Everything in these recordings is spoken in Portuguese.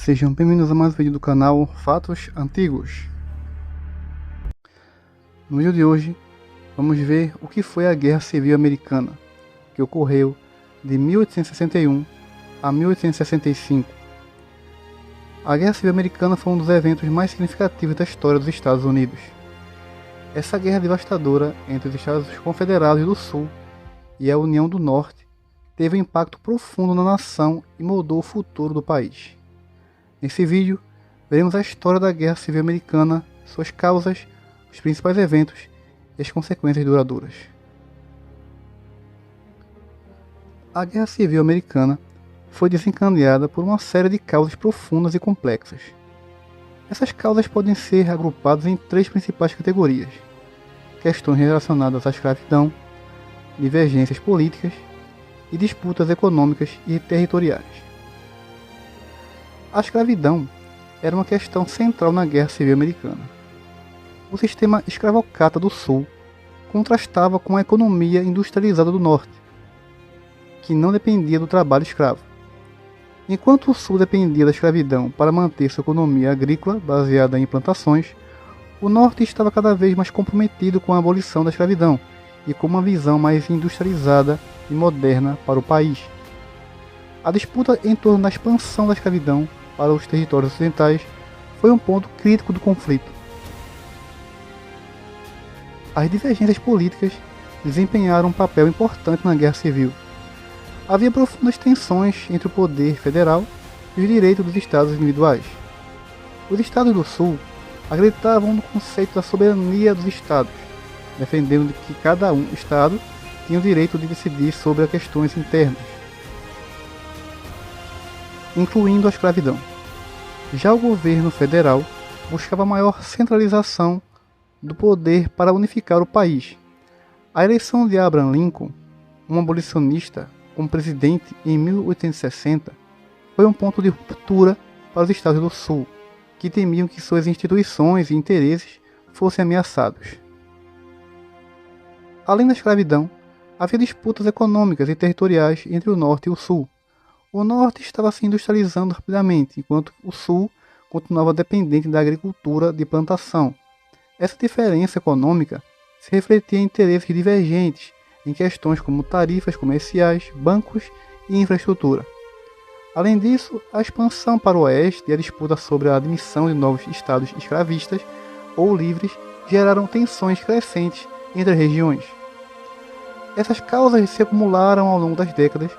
Sejam bem-vindos a mais um vídeo do canal Fatos Antigos. No vídeo de hoje, vamos ver o que foi a Guerra Civil Americana, que ocorreu de 1861 a 1865. A Guerra Civil Americana foi um dos eventos mais significativos da história dos Estados Unidos. Essa guerra devastadora entre os Estados Confederados do Sul e a União do Norte teve um impacto profundo na nação e moldou o futuro do país. Nesse vídeo, veremos a história da Guerra Civil Americana, suas causas, os principais eventos e as consequências duradouras. A Guerra Civil Americana foi desencadeada por uma série de causas profundas e complexas. Essas causas podem ser agrupadas em três principais categorias: questões relacionadas à escravidão, divergências políticas e disputas econômicas e territoriais. A escravidão era uma questão central na Guerra Civil Americana. O sistema escravocrata do Sul contrastava com a economia industrializada do Norte, que não dependia do trabalho escravo. Enquanto o Sul dependia da escravidão para manter sua economia agrícola baseada em plantações, o Norte estava cada vez mais comprometido com a abolição da escravidão e com uma visão mais industrializada e moderna para o país. A disputa em torno da expansão da escravidão para os territórios ocidentais foi um ponto crítico do conflito. As divergências políticas desempenharam um papel importante na Guerra Civil. Havia profundas tensões entre o poder federal e os direitos dos estados individuais. Os estados do Sul acreditavam no conceito da soberania dos estados, defendendo que cada estado tinha o direito de decidir sobre as questões internas, incluindo a escravidão. Já o governo federal buscava maior centralização do poder para unificar o país. A eleição de Abraham Lincoln, um abolicionista, como presidente em 1860, foi um ponto de ruptura para os estados do Sul, que temiam que suas instituições e interesses fossem ameaçados. Além da escravidão, havia disputas econômicas e territoriais entre o Norte e o Sul. O Norte estava se industrializando rapidamente, enquanto o Sul continuava dependente da agricultura de plantação. Essa diferença econômica se refletia em interesses divergentes em questões como tarifas comerciais, bancos e infraestrutura. Além disso, a expansão para o oeste e a disputa sobre a admissão de novos estados escravistas ou livres geraram tensões crescentes entre as regiões. Essas causas se acumularam ao longo das décadas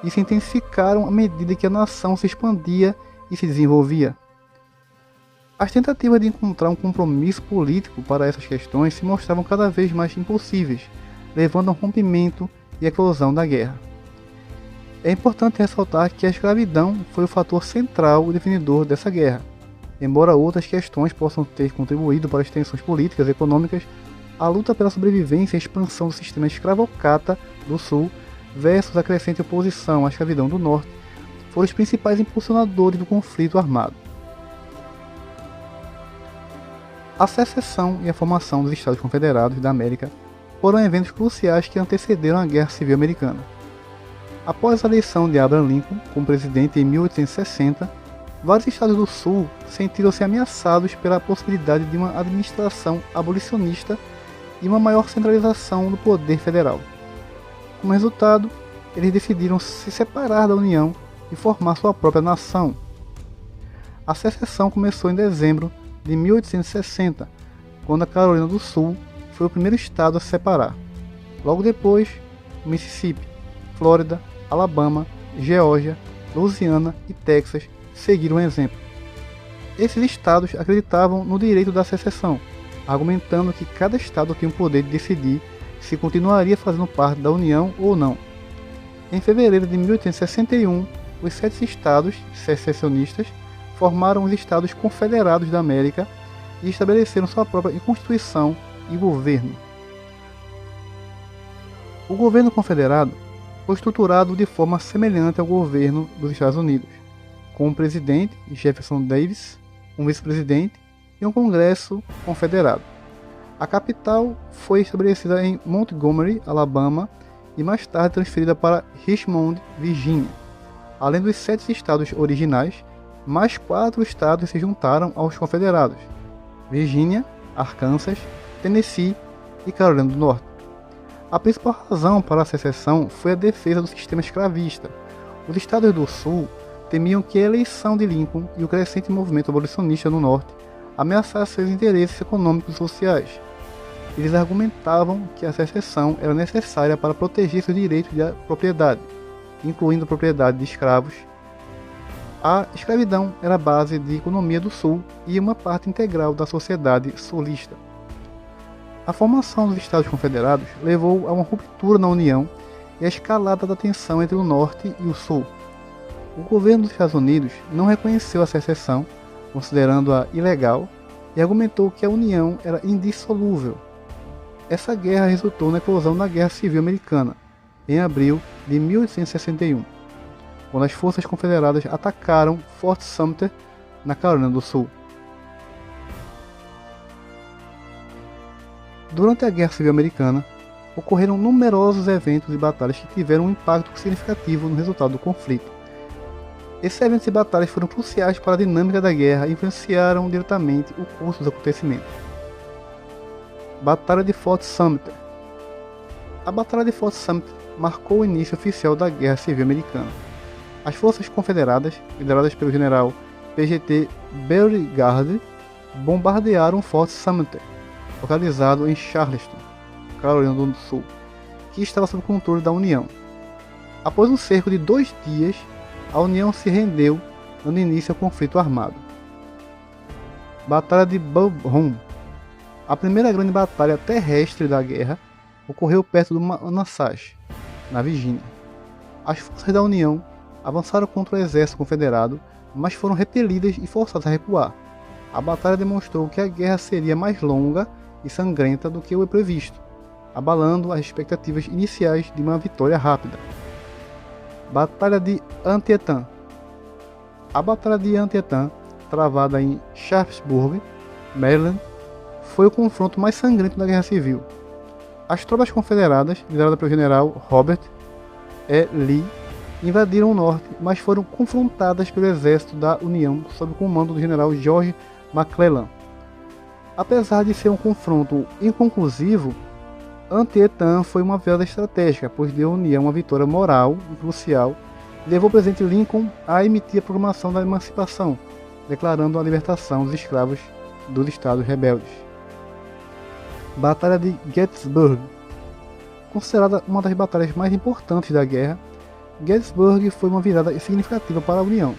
e se intensificaram à medida que a nação se expandia e se desenvolvia. As tentativas de encontrar um compromisso político para essas questões se mostravam cada vez mais impossíveis, levando ao rompimento e eclosão da guerra. É importante ressaltar que a escravidão foi o fator central e definidor dessa guerra. Embora outras questões possam ter contribuído para as tensões políticas e econômicas, a luta pela sobrevivência e expansão do sistema escravocrata do Sul versus a crescente oposição à escravidão do Norte foram os principais impulsionadores do conflito armado. A secessão e a formação dos Estados Confederados da América foram eventos cruciais que antecederam a Guerra Civil Americana. Após a eleição de Abraham Lincoln como presidente em 1860, vários estados do Sul sentiram-se ameaçados pela possibilidade de uma administração abolicionista e uma maior centralização do poder federal. Como resultado, eles decidiram se separar da União e formar sua própria nação. A secessão começou em dezembro de 1860, quando a Carolina do Sul foi o primeiro estado a se separar. Logo depois, Mississippi, Flórida, Alabama, Geórgia, Louisiana e Texas seguiram o exemplo. Esses estados acreditavam no direito da secessão, argumentando que cada estado tinha o poder de decidir se continuaria fazendo parte da União ou não. Em fevereiro de 1861, os 7 estados secessionistas formaram os Estados Confederados da América e estabeleceram sua própria Constituição e governo. O governo confederado foi estruturado de forma semelhante ao governo dos Estados Unidos, com um presidente, Jefferson Davis, um vice-presidente e um congresso confederado. A capital foi estabelecida em Montgomery, Alabama, e mais tarde transferida para Richmond, Virgínia. Além dos 7 estados originais, Mais 4 estados se juntaram aos confederados: Virgínia, Arkansas, Tennessee e Carolina do Norte. A principal razão para a secessão foi a defesa do sistema escravista. Os estados do Sul temiam que a eleição de Lincoln e o crescente movimento abolicionista no Norte ameaçassem seus interesses econômicos e sociais. Eles argumentavam que a secessão era necessária para proteger seus direitos de propriedade, incluindo a propriedade de escravos. A escravidão era a base da economia do Sul e uma parte integral da sociedade sulista. A formação dos Estados Confederados levou a uma ruptura na União e a escalada da tensão entre o Norte e o Sul. O governo dos Estados Unidos não reconheceu a secessão, considerando-a ilegal, e argumentou que a União era indissolúvel. Essa guerra resultou na eclosão da Guerra Civil Americana, em abril de 1861, quando as forças confederadas atacaram Fort Sumter, na Carolina do Sul. Durante a Guerra Civil Americana, ocorreram numerosos eventos e batalhas que tiveram um impacto significativo no resultado do conflito. Esses eventos e batalhas foram cruciais para a dinâmica da guerra e influenciaram diretamente o curso dos acontecimentos. Batalha de Fort Sumter. A Batalha de Fort Sumter marcou o início oficial da Guerra Civil Americana. As forças confederadas, lideradas pelo general P.G.T. Beauregard, bombardearam Fort Sumter, localizado em Charleston, Carolina do Sul, que estava sob controle da União. Após um cerco de 2 dias, a União se rendeu, dando início ao conflito armado. Batalha de Bull Run. A primeira grande batalha terrestre da guerra ocorreu perto de Manassas, na Virgínia. As forças da União avançaram contra o exército confederado, mas foram repelidas e forçadas a recuar. A batalha demonstrou que a guerra seria mais longa e sangrenta do que o previsto, abalando as expectativas iniciais de uma vitória rápida. Batalha de Antietam. A Batalha de Antietam, travada em Sharpsburg, Maryland, foi o confronto mais sangrento da Guerra Civil. As tropas confederadas, lideradas pelo general Robert E. Lee, invadiram o norte, mas foram confrontadas pelo exército da União sob o comando do general George McClellan. Apesar de ser um confronto inconclusivo, Antietam foi uma virada estratégica, pois deu à União uma vitória moral e crucial e levou o presidente Lincoln a emitir a proclamação da emancipação, declarando a libertação dos escravos dos estados rebeldes. Batalha de Gettysburg. Considerada uma das batalhas mais importantes da guerra, Gettysburg foi uma virada significativa para a União.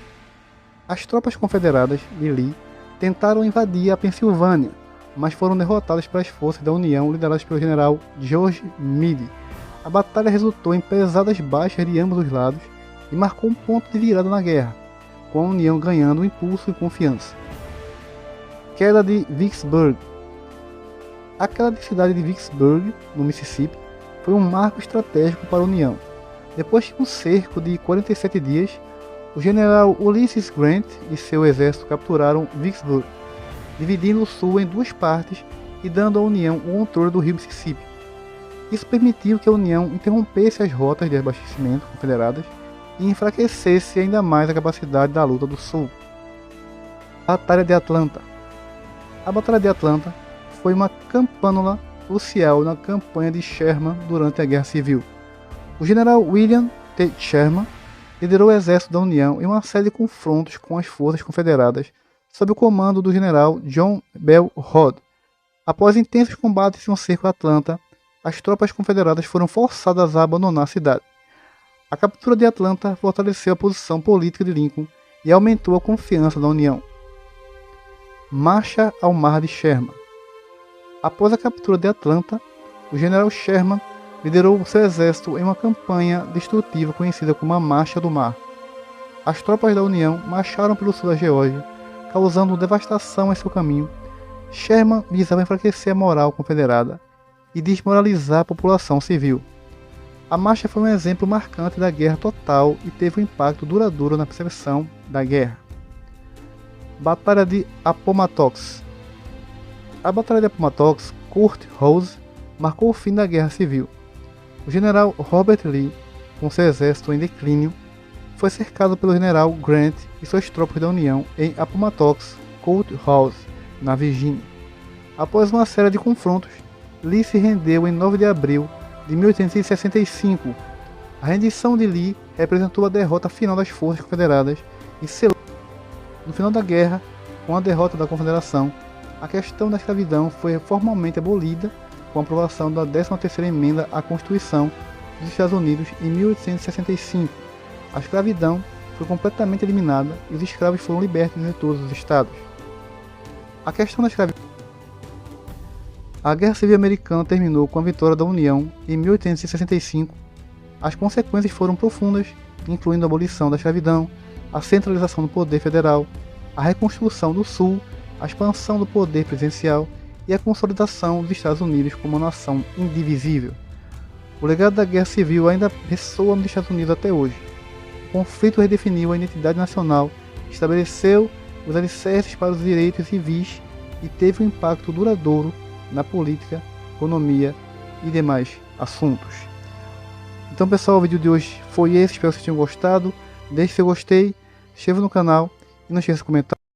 As tropas confederadas de Lee tentaram invadir a Pensilvânia, mas foram derrotadas pelas forças da União lideradas pelo general George Meade. A batalha resultou em pesadas baixas de ambos os lados e marcou um ponto de virada na guerra, com a União ganhando impulso e confiança. Queda de Vicksburg. A queda da cidade de Vicksburg, no Mississippi, foi um marco estratégico para a União. Depois de um cerco de 47 dias, o general Ulysses Grant e seu exército capturaram Vicksburg, dividindo o sul em 2 partes e dando à União o controle do rio Mississippi. Isso permitiu que a União interrompesse as rotas de abastecimento confederadas e enfraquecesse ainda mais a capacidade da luta do sul. Batalha de Atlanta. A Batalha de Atlanta foi uma campanula crucial na campanha de Sherman durante a Guerra Civil. O general William T. Sherman liderou o exército da União em uma série de confrontos com as forças confederadas sob o comando do general John Bell Hood. Após intensos combates em um cerco a Atlanta, as tropas confederadas foram forçadas a abandonar a cidade. A captura de Atlanta fortaleceu a posição política de Lincoln e aumentou a confiança da União. Marcha ao Mar de Sherman. Após a captura de Atlanta, o general Sherman liderou seu exército em uma campanha destrutiva conhecida como a Marcha do Mar. As tropas da União marcharam pelo sul da Geórgia, causando devastação em seu caminho. Sherman visava enfraquecer a moral confederada e desmoralizar a população civil. A marcha foi um exemplo marcante da guerra total e teve um impacto duradouro na percepção da guerra. Batalha de Appomattox. A Batalha de Appomattox, Kurt Rose, marcou o fim da Guerra Civil. O general Robert Lee, com seu exército em declínio, foi cercado pelo general Grant e suas tropas da União em Appomattox Courthouse, na Virgínia. Após uma série de confrontos, Lee se rendeu em 9 de abril de 1865. A rendição de Lee representou a derrota final das forças confederadas e selou. No final da guerra, com a derrota da Confederação, a questão da escravidão foi formalmente abolida com a aprovação da 13ª emenda à Constituição dos Estados Unidos em 1865. A escravidão foi completamente eliminada e os escravos foram libertos em todos os estados. A questão da escravidão. A Guerra Civil Americana terminou com a vitória da União em 1865. As consequências foram profundas, incluindo a abolição da escravidão, a centralização do poder federal, a reconstrução do Sul, a expansão do poder presidencial e a consolidação dos Estados Unidos como uma nação indivisível. O legado da Guerra Civil ainda ressoa nos Estados Unidos até hoje. O conflito redefiniu a identidade nacional, estabeleceu os alicerces para os direitos civis e teve um impacto duradouro na política, economia e demais assuntos. Então pessoal, o vídeo de hoje foi esse, espero que vocês tenham gostado. Deixe seu gostei, se inscreva no canal e não esqueça de comentar.